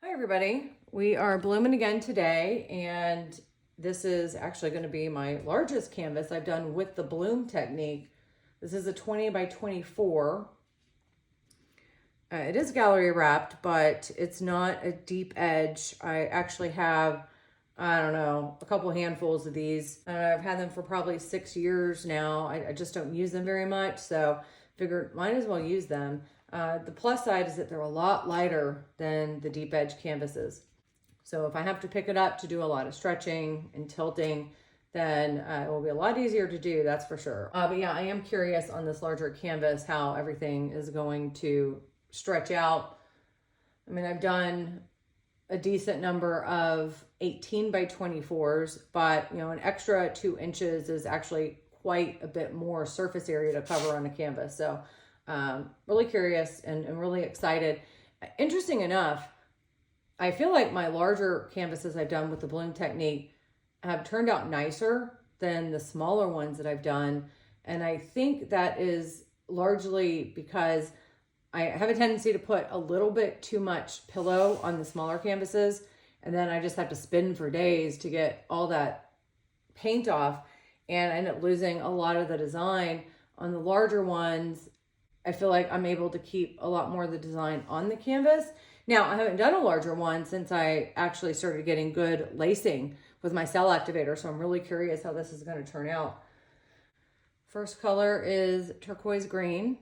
Hi everybody, we are blooming again today, and this is actually going to be my largest canvas I've done with the bloom technique. This is a 20 by 24. It is gallery wrapped, but it's not a deep edge. I actually have, I don't know, a couple handfuls of these. I've had them for probably 6 years now. I just don't use them very much, so figured might as well use them. The plus side is that they're a lot lighter than the deep edge canvases. So if I have to pick it up to do a lot of stretching and tilting, then it will be a lot easier to do, that's for sure. But yeah, I am curious on this larger canvas how everything is going to stretch out. I mean, I've done a decent number of 18 by 24s, but you know, an extra 2 inches is actually quite a bit more surface area to cover on a canvas. So really curious and really excited. Interesting enough, I feel like my larger canvases I've done with the bloom technique have turned out nicer than the smaller ones that I've done. And I think that is largely because I have a tendency to put a little bit too much pillow on the smaller canvases, and then I just have to spin for days to get all that paint off, and I end up losing a lot of the design. On the larger ones, I feel like I'm able to keep a lot more of the design on the canvas. Now, I haven't done a larger one since I actually started getting good lacing with my cell activator, so I'm really curious how this is going to turn out. First color is turquoise green.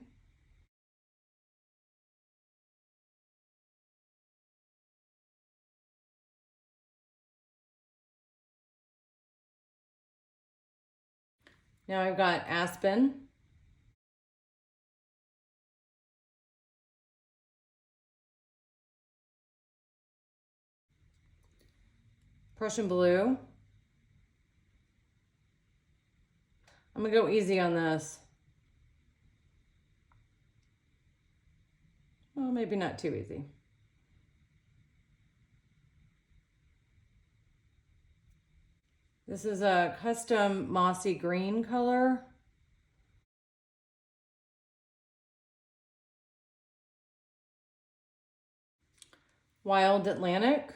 Now I've got aspen. Prussian blue. I'm gonna go easy on this. Well, maybe not too easy. This is a custom mossy green color. Wild Atlantic.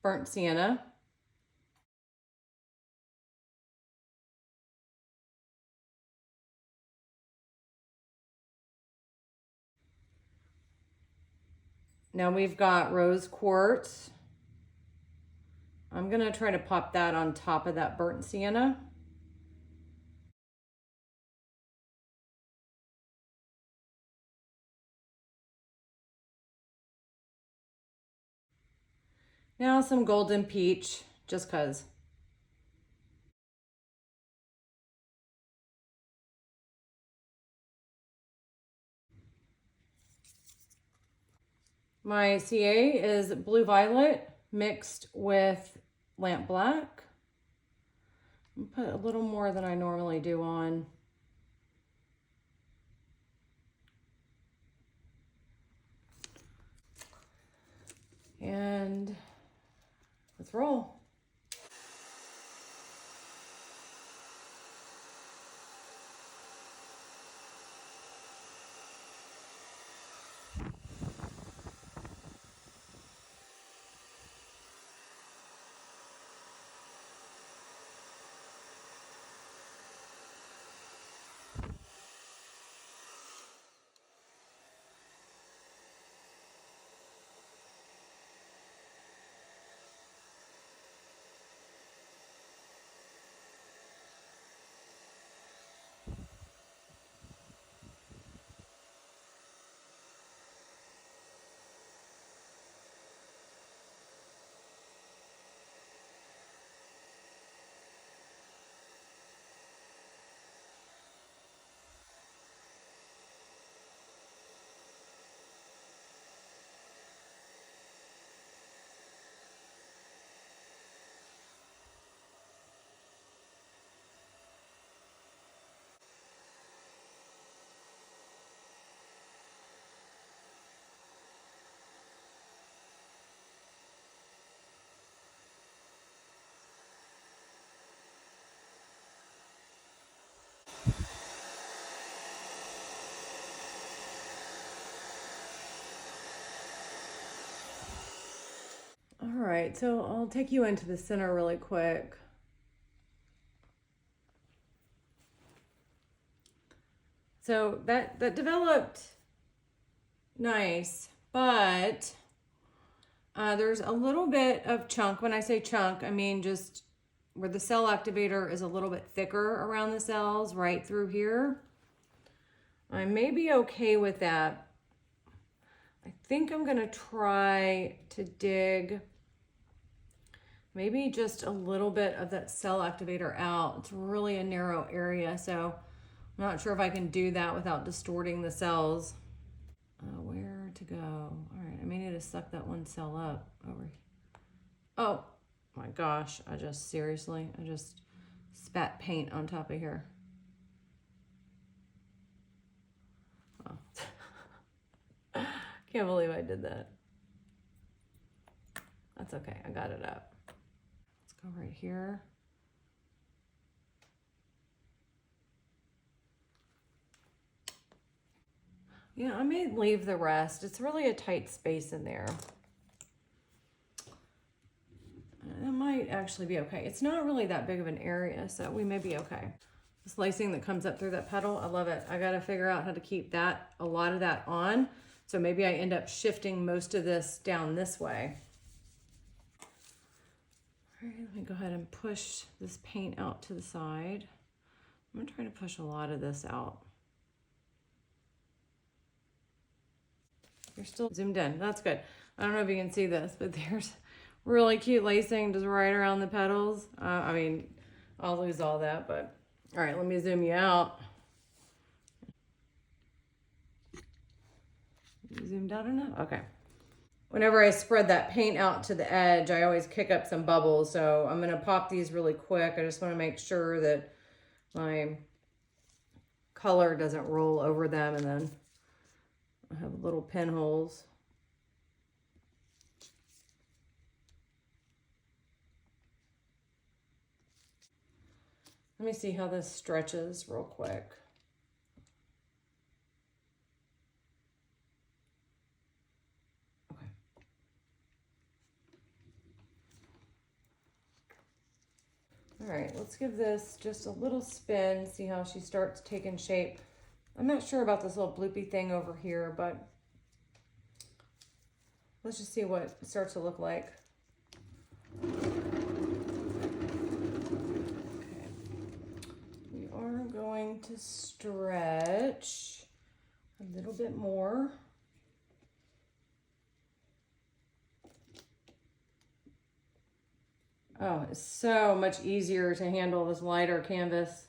Burnt Sienna. Now we've got rose quartz. I'm gonna try to pop that on top of that burnt sienna. Now some golden peach, just cause. My CA is blue violet mixed with lamp black. Put a little more than I normally do on. And let's roll. right, so I'll take you into the center really quick. So that developed nice, but there's a little bit of chunk. When I say chunk, I mean just where the cell activator is a little bit thicker around the cells, right through here. I may be okay with that. I think I'm gonna try to dig maybe just a little bit of that cell activator out. It's really a narrow area, so I'm not sure if I can do that without distorting the cells. Where to go? All right, I may need to suck that one cell up over here. Oh my gosh, I just spat paint on top of here. Oh. Can't believe I did that. That's okay, I got it up. Let's go right here. Yeah, I may leave the rest. It's really a tight space in there. That might actually be okay. It's not really that big of an area, so we may be okay. This lacing that comes up through that petal, I love it. I gotta figure out how to keep that, a lot of that on. So maybe I end up shifting most of this down this way. All right, let me go ahead and push this paint out to the side. I'm gonna try to push a lot of this out. You're still zoomed in, that's good. I don't know if you can see this, but there's really cute lacing just right around the petals. I mean, I'll lose all that, but all right, let me zoom you out. You zoomed out enough? Okay. Whenever I spread that paint out to the edge, I always kick up some bubbles. So I'm gonna pop these really quick. I just wanna make sure that my color doesn't roll over them, and then I have little pinholes. Let me see how this stretches real quick. Okay. All right, let's give this just a little spin, see how she starts taking shape. I'm not sure about this little bloopy thing over here, but let's just see what it starts to look like. Are going to stretch a little bit more. Oh, it's so much easier to handle this lighter canvas.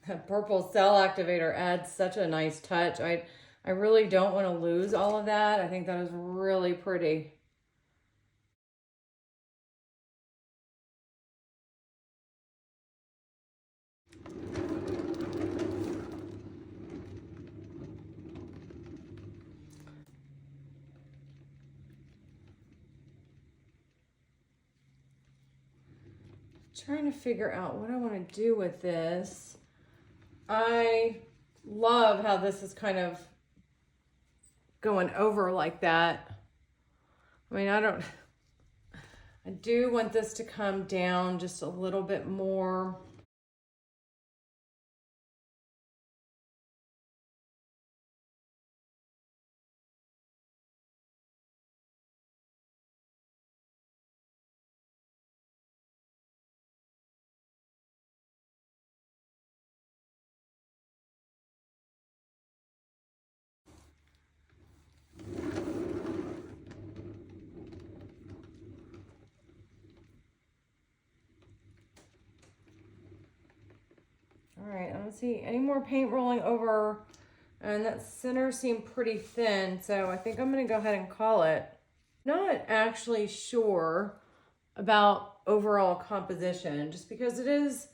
That purple cell activator adds such a nice touch. I really don't want to lose all of that. I think that is really pretty. Trying to figure out what I want to do with this. I love how this is kind of going over like that. I mean, I do want this to come down just a little bit more. All right, I don't see any more paint rolling over, and that center seemed pretty thin, so I think I'm gonna go ahead and call it. Not actually sure about overall composition, just because it is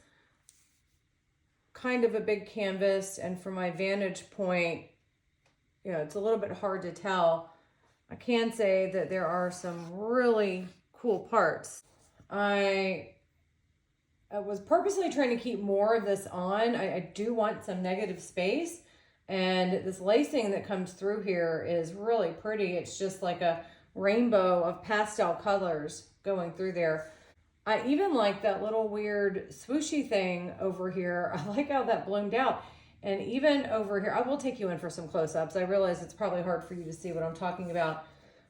kind of a big canvas, and from my vantage point, you know, it's a little bit hard to tell. I can say that there are some really cool parts. I was purposely trying to keep more of this on. I do want some negative space, and this lacing that comes through here is really pretty. It's just like a rainbow of pastel colors going through there. I even like that little weird swooshy thing over here. I like how that bloomed out. And even over here, I will take you in for some close-ups. I realize it's probably hard for you to see what I'm talking about.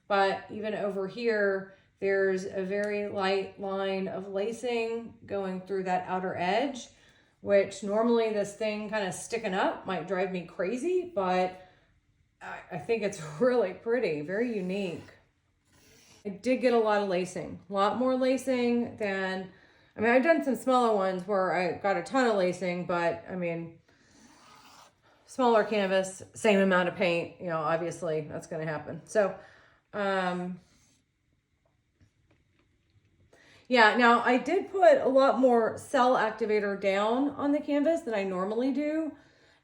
But even over here, there's a very light line of lacing going through that outer edge, which normally this thing kind of sticking up might drive me crazy, but I think it's really pretty, very unique. I did get a lot of lacing, a lot more lacing than, I mean, I've done some smaller ones where I got a ton of lacing, but I mean, smaller canvas, same amount of paint, you know, obviously that's going to happen. So, yeah, now I did put a lot more cell activator down on the canvas than I normally do.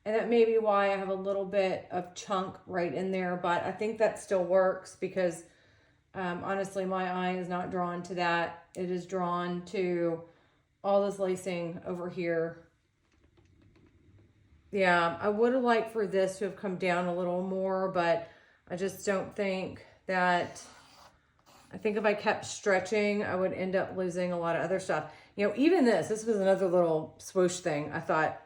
And that may be why I have a little bit of chunk right in there, but I think that still works because honestly, my eye is not drawn to that. It is drawn to all this lacing over here. Yeah, I would have liked for this to have come down a little more, but I just don't think that, I think if I kept stretching, I would end up losing a lot of other stuff. You know, even this was another little swoosh thing. I thought,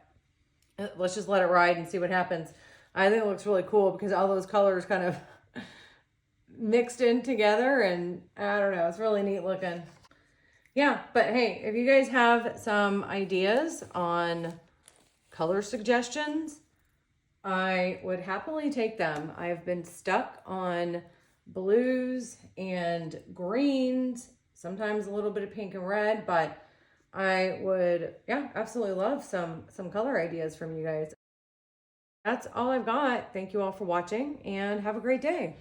let's just let it ride and see what happens. I think it looks really cool because all those colors kind of mixed in together, and I don't know, it's really neat looking. Yeah, but hey, if you guys have some ideas on color suggestions, I would happily take them. I've been stuck on blues and greens, sometimes a little bit of pink and red, but I would, yeah, absolutely love some color ideas from you guys. That's all I've got. Thank you all for watching and have a great day.